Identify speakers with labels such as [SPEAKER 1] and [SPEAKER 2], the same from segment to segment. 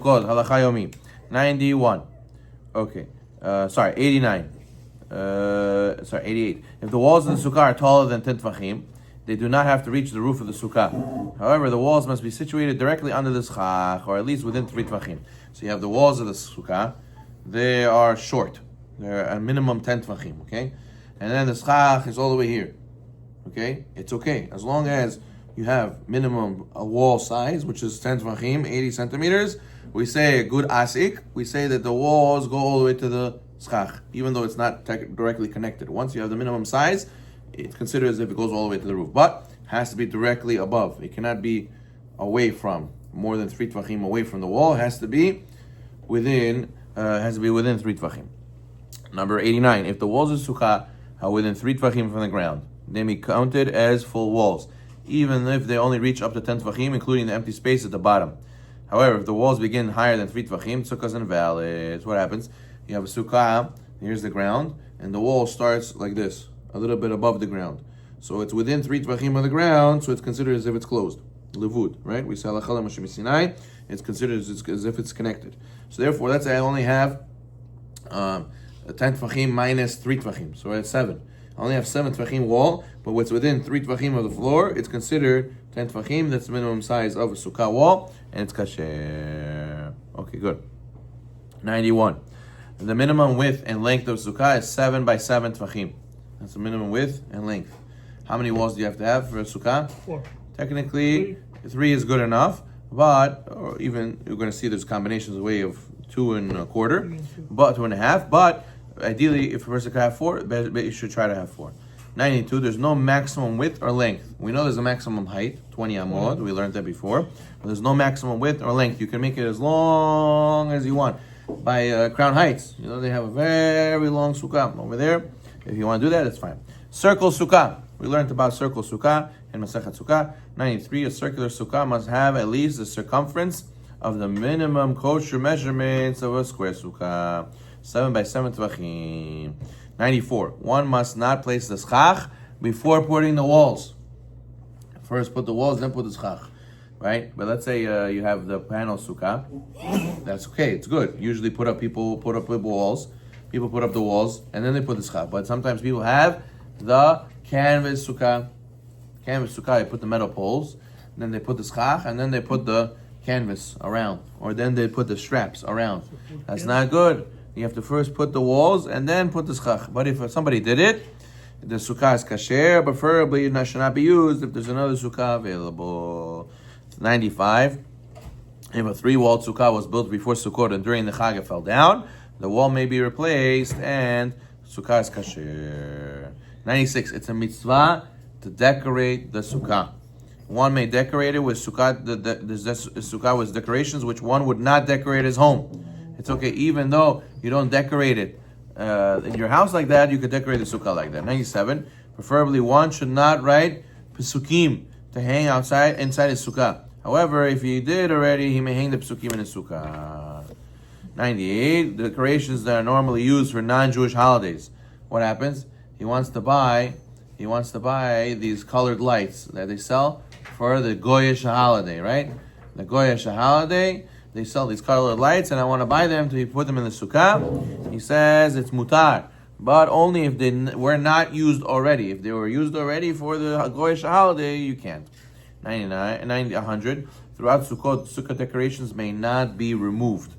[SPEAKER 1] Good. Halacha Yomi. 91. Okay. 89. 88. If the walls of the sukkah are taller than 10 tvachim, they do not have to reach the roof of the sukkah. However, the walls must be situated directly under the schach, or at least within 3 tvachim. So you have the walls of the sukkah. They are short. They're a minimum 10 tvachim, okay? And then the schach is all the way here. Okay? It's okay. As long as you have minimum a wall size, which is 10 tvachim, 80 centimeters, we say a good asik, we say that the walls go all the way to the schach, even though it's not directly connected. Once you have the minimum size, it's considered as if it goes all the way to the roof. But it has to be directly above. It cannot be away from, more than 3 tvachim away from the wall. It has to be within 3 tvachim. Number 89, if the walls of sukkah are within 3 tvachim from the ground, they may be counted as full walls, even if they only reach up to 10 tvachim, including the empty space at the bottom. However, if the walls begin higher than 3 tvachim, sukkah is invalid. What happens? You have a sukkah, here's the ground, and the wall starts like this, a little bit above the ground. So it's within 3 tvachim of the ground, so it's considered as if it's closed. Levud, right? We say Halacha Moshe Sinai, it's considered as if it's connected. So therefore, let's say I only have 10 tvachim minus 3 tvachim, so it's 7. I only have 7 tvachim wall, but what's within 3 tvachim of the floor, it's considered 10 tvachim. That's the minimum size of a sukkah wall, and it's kasher. Okay, good. 91. The minimum width and length of sukkah is 7 by 7 tvachim. That's the minimum width and length. How many walls do you have to have for a sukkah?
[SPEAKER 2] 4.
[SPEAKER 1] Technically, 3 is good enough, but, or even, you're going to see there's combinations of way of 2 1/4, but 2 1/2, but ideally, if a person can have 4, you should try to have 4. 92, there's no maximum width or length. We know there's a maximum height, 20 amod, we learned that before, but there's no maximum width or length. You can make it as long as you want. By Crown Heights, they have a very long sukkah over there. If you want to do that, it's fine. Circle sukkah. We learned about circle sukkah in Masechet Sukkah. 93, a circular sukkah must have at least the circumference of the minimum kosher measurements of a square sukkah. 7 by 7 tvachim. 94. One must not place the schach before putting the walls. First put the walls, then put the schach. Right? But let's say you have the panel sukkah. That's okay, it's good. Usually people put up walls. People put up the walls, and then they put the schach. But sometimes people have the canvas sukkah. Canvas sukkah, they put the metal poles, then they put the schach, and then they put the canvas around. Or then they put the straps around. That's not good. You have to first put the walls and then put the schach. But if somebody did it, the sukkah is kasher, preferably it should not be used if there's another sukkah available. 95. If a 3-walled sukkah was built before Sukkot and during the Chag it fell down, the wall may be replaced and sukkah is kasher. 96. It's a mitzvah to decorate the sukkah. One may decorate it with sukkah. The sukkah with decorations which one would not decorate his home. It's okay, even though you don't decorate it in your house like that, you could decorate the sukkah like that. 97. Preferably one should not write pesukim to hang inside his sukkah. However, if he did already, he may hang the pesukim in his sukkah. 98. The decorations that are normally used for non-Jewish holidays. What happens? He wants to buy these colored lights that they sell for the Goyish holiday, right? The Goyish holiday, they sell these colored lights, and I want to buy them to put them in the sukkah. He says it's mutar, but only if they were not used already. If they were used already for the Goyish holiday, you can't. 100. Throughout Sukkah decorations may not be removed,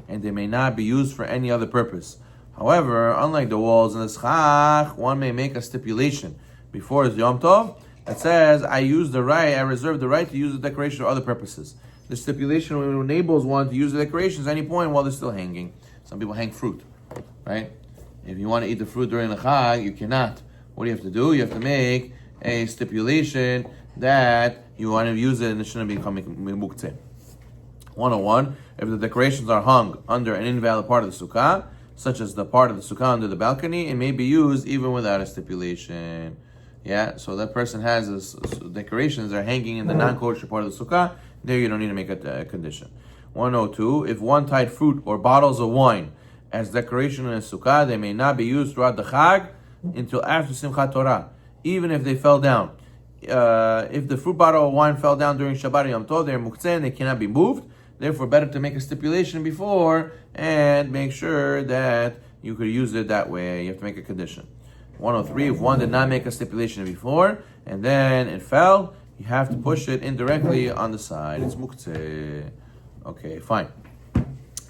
[SPEAKER 1] and they may not be used for any other purpose. However, unlike the walls and the schach, one may make a stipulation before his Yom Tov that says, I reserve the right to use the decoration for other purposes. The stipulation enables one to use the decorations at any point while they're still hanging. Some people hang fruit, right? If you want to eat the fruit during the Chag, you cannot. What do you have to do? You have to make a stipulation that you want to use it and it shouldn't become muktzeh. 101, if the decorations are hung under an invalid part of the sukkah, such as the part of the sukkah under the balcony, it may be used even without a stipulation. Yeah, so that person has this decorations that are hanging in the non-kosher part of the sukkah, there you don't need to make a condition. 102, if one tied fruit or bottles of wine as decoration in a sukkah, they may not be used throughout the Chag until after Simchat Torah, even if they fell down. If the fruit bottle of wine fell down during Shabbat Yom Tov, they're muktzeh and they cannot be moved. Therefore, better to make a stipulation before and make sure that you could use it that way. You have to make a condition. 103, if one did not make a stipulation before and then it fell, you have to push it indirectly on the side. It's muktzeh. Okay, fine.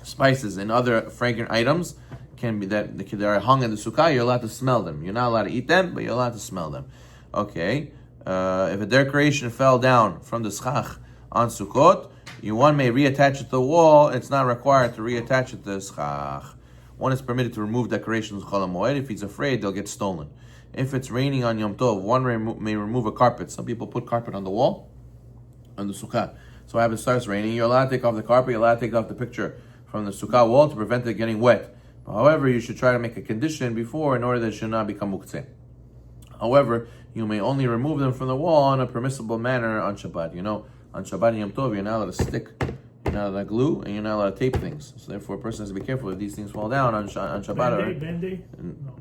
[SPEAKER 1] Spices and other fragrant items can be that they are hung in the sukkah. You're allowed to smell them. You're not allowed to eat them, but you're allowed to smell them. Okay. If a decoration fell down from the schach on Sukkot, one may reattach it to the wall. It's not required to reattach it to the schach. One is permitted to remove decorations Chol HaMoed if he's afraid they'll get stolen. If it's raining on Yom Tov, one may remove a carpet. Some people put carpet on the wall, on the sukkah. So when it starts raining, you're allowed to take off the carpet, you're allowed to take off the picture from the sukkah wall to prevent it getting wet. However, you should try to make a condition before in order that it should not become muktzeh. However, you may only remove them from the wall in a permissible manner on Shabbat. You know, on Shabbat and Yom Tov, you're not allowed to stick, you're not allowed to glue, and you're not allowed to tape things. So therefore, a person has to be careful if these things fall down on Shabbat.
[SPEAKER 2] Band-Aid?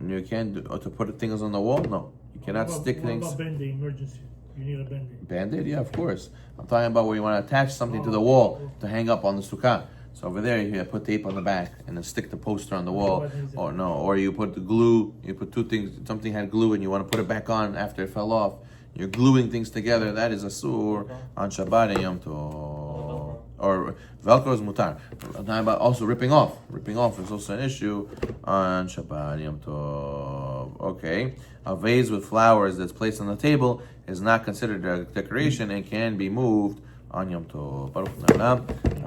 [SPEAKER 1] No. You can't to put things on the wall. No, you cannot stick things.
[SPEAKER 2] What about Band-Aid emergency? You need a Band-Aid.
[SPEAKER 1] Band-Aid, yeah, of course. I'm talking about where you want to attach something to the wall to hang up on the sukkah. So over there, you put tape on the back and then stick the poster on the wall. Or you put the glue. You put two things. Something had glue and you want to put it back on after it fell off. You're gluing things together. That is asur on Shabbat and Yom Tov. Or Velcro is mutar. I'm talking about also ripping off. Ripping off is also an issue on Shabbat and Yom Tov. Okay. A vase with flowers that's placed on the table is not considered a decoration and can be moved on Yom Tov. Baruch